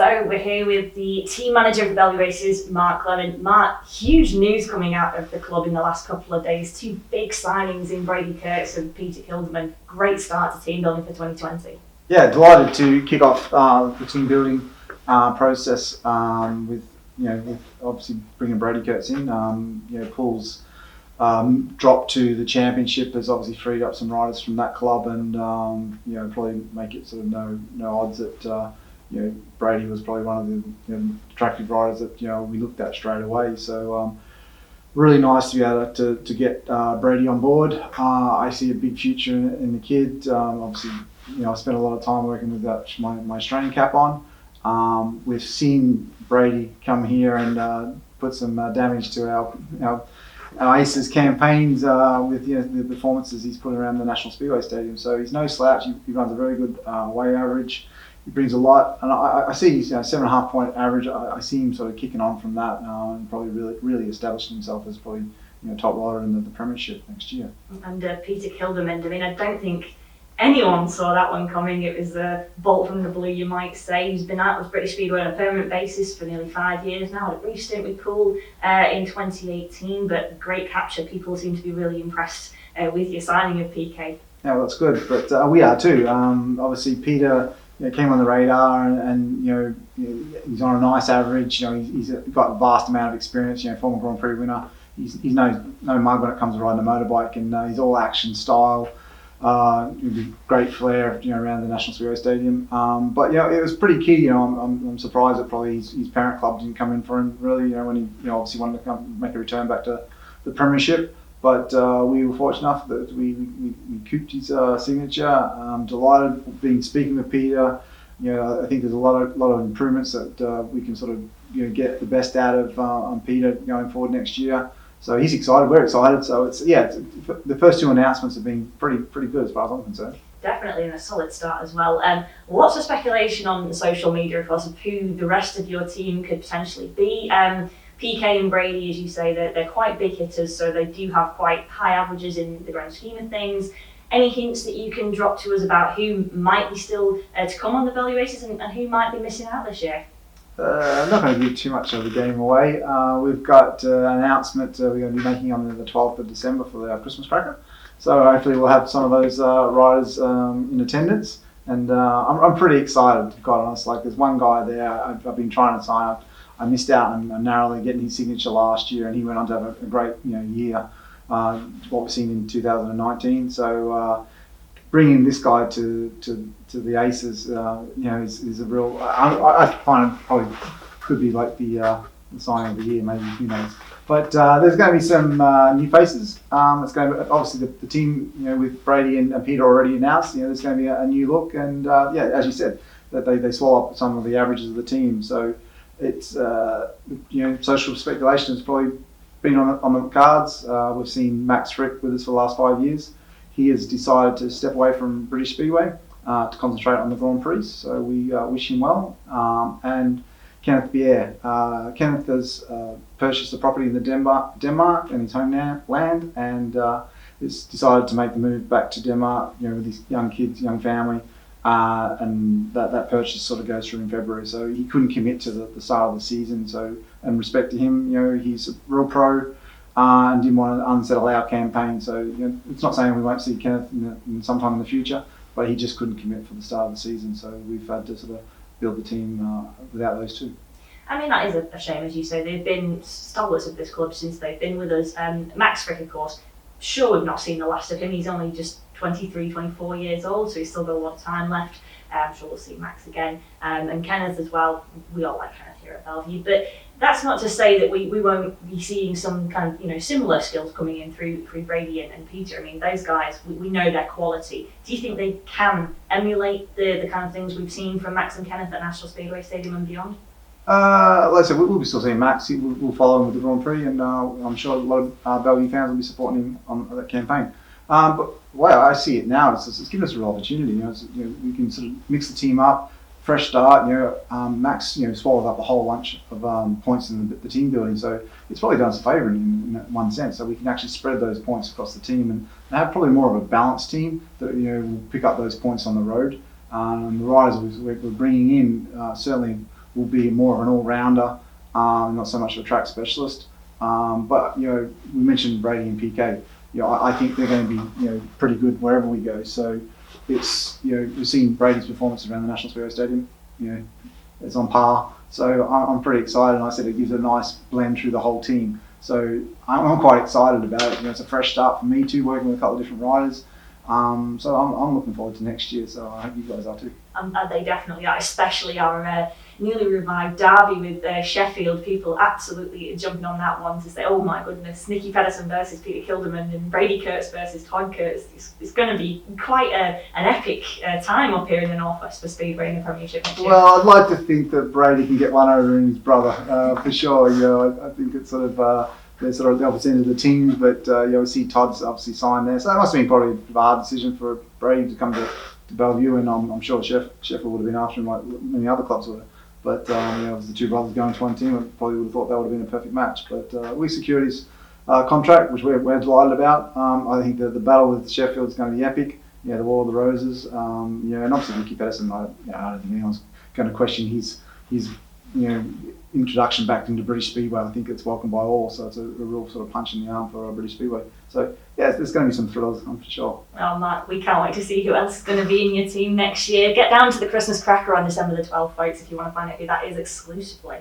So we're here with the team manager of the Belle Vue races, Mark Lemon. Mark, huge news coming out of the club in the last couple of days. Two big signings in Brady Kirks and Peter Kilderman. Great start to team building for 2020. Yeah, delighted to kick off the team building process with obviously bringing Brady Kirks in. Paul's drop to the championship has obviously freed up some riders from that club, and probably make it sort of no odds that Brady was probably one of the attractive riders that we looked at straight away. So really nice to be able to get Brady on board. I see a big future in the kid. Obviously, I spent a lot of time working with my Australian cap on. We've seen Brady come here and put some damage to our Aces campaigns with the performances he's put around the National Speedway Stadium. So he's no slouch. He runs a very good weight average. He brings a lot, and I see his 7.5 point average. I see him sort of kicking on from that and probably really establishing himself as probably top rider in the Premiership next year. And Peter Kilderman, I mean, I don't think anyone saw that one coming. It was a bolt from the blue, you might say. He's been out with British Speedway on a permanent basis for nearly 5 years now. Had a brief stint with Poole in 2018, but great capture. People seem to be really impressed with your signing of PK. Yeah, well, that's good, but we are too. Obviously, Peter came on the radar, and he's on a nice average. He's got a vast amount of experience. Former Grand Prix winner. He's no mug when it comes to riding a motorbike, and he's all action style. Great flair, around the National Speedway Stadium. But it was pretty key. I'm surprised that probably his parent club didn't come in for him really. When he obviously wanted to come make a return back to the Premiership. But we were fortunate enough that we couped his signature. Delighted being speaking with Peter. I think there's a lot of improvements that we can sort of get the best out of on Peter going forward next year. So he's excited. We're excited. So it's the first two announcements have been pretty good as far as I'm concerned. Definitely, and a solid start as well. Lots of speculation on social media, of course, of who the rest of your team could potentially be. PK and Brady, as you say, they're quite big hitters, so they do have quite high averages in the grand scheme of things. Any hints that you can drop to us about who might be still to come on the Belle Vue races and who might be missing out this year? I'm not going to give too much of the game away. We've got an announcement we're going to be making on the 12th of December for the Christmas cracker. So hopefully we'll have some of those riders in attendance. And I'm pretty excited, to be quite honest. Like, there's one guy there I've been trying to sign up. I missed out on narrowly getting his signature last year, and he went on to have a great year, what we've seen in 2019. So bringing this guy to the Aces, is a real. I find it probably could be like the signing of the year, maybe, who knows. But there's going to be some new faces. It's going to be, obviously the team, with Brady and Peter already announced. There's going to be a new look, and as you said, that they swallow up some of the averages of the team. So it's social speculation has probably been on the cards. We've seen Max Frick with us for the last 5 years. He has decided to step away from British Speedway to concentrate on the Grand Prix. So we wish him well. And Kenneth Bier. Kenneth has purchased a property in Denmark and his home land, and has decided to make the move back to Denmark. With his young kids, young family. And that purchase sort of goes through in February, so he couldn't commit to the start of the season. So, in respect to him, he's a real pro and didn't want to unsettle our campaign. So, it's not saying we won't see Kenneth in sometime in the future, but he just couldn't commit for the start of the season. So we've had to sort of build the team without those two. I mean, that is a shame, as you say. They've been stalwarts of this club since they've been with us. Max Frick, of course, sure, we've not seen the last of him. He's only just 23, 24 years old, so he's still got a lot of time left. I'm sure we'll see Max again. And Kenneth as well. We all like Kenneth here at Belle Vue. But that's not to say that we won't be seeing some kind of similar skills coming in through Brady and Peter. I mean, those guys, we know their quality. Do you think they can emulate the kind of things we've seen from Max and Kenneth at National Speedway Stadium and beyond? Like I said, we'll be still seeing Max. We'll follow him with the Grand Prix, and I'm sure a lot of Belle Vue fans will be supporting him on that campaign. But the way I see it now, it's given us a real opportunity. We can sort of mix the team up, fresh start. Max, swallowed up a whole bunch of points in the team building, so it's probably done us a favour in one sense. So we can actually spread those points across the team and have probably more of a balanced team that will pick up those points on the road. And the riders we're bringing in certainly will be more of an all-rounder, not so much of a track specialist. But we mentioned Brady and PK. I think they're going to be pretty good wherever we go. So it's we've seen Brady's performance around the National Speedway Stadium. It's on par. So I'm pretty excited. And I said it gives a nice blend through the whole team. So I'm quite excited about it. It's a fresh start for me too, working with a couple of different riders. So I'm looking forward to next year. So I hope you guys are too. They definitely are, especially our newly revived derby with Sheffield. People absolutely jumping on that one to say, oh my goodness, Nicky Pedersen versus Peter Kilderman and Brady Kurtz versus Todd Kurtz. It's going to be quite an epic time up here in the Northwest for Speedway in the Premiership next year. Well, I'd like to think that Brady can get one over in his brother, for sure. I think it's sort of they're sort of the opposite end of the teams, but we see Todd's obviously signed there. So it must have been probably a hard decision for Brady to come to Belle Vue, and I'm sure Sheffield would have been after him like many other clubs would have. But as the two brothers going to one team, I probably would have thought that would have been a perfect match. But we secured his contract, which we're delighted about. I think the battle with Sheffield is going to be epic. The War of the Roses. And obviously Nicky Pedersen. I don't think anyone's going to question his introduction back into British Speedway. I think it's welcomed by all, so it's a real sort of punch in the arm for British Speedway. So yeah, there's going to be some thrills, I'm for sure. Well, Matt, we can't wait to see who else is going to be in your team next year. Get down to the Christmas Cracker on December the 12th, folks, if you want to find out who that is exclusively.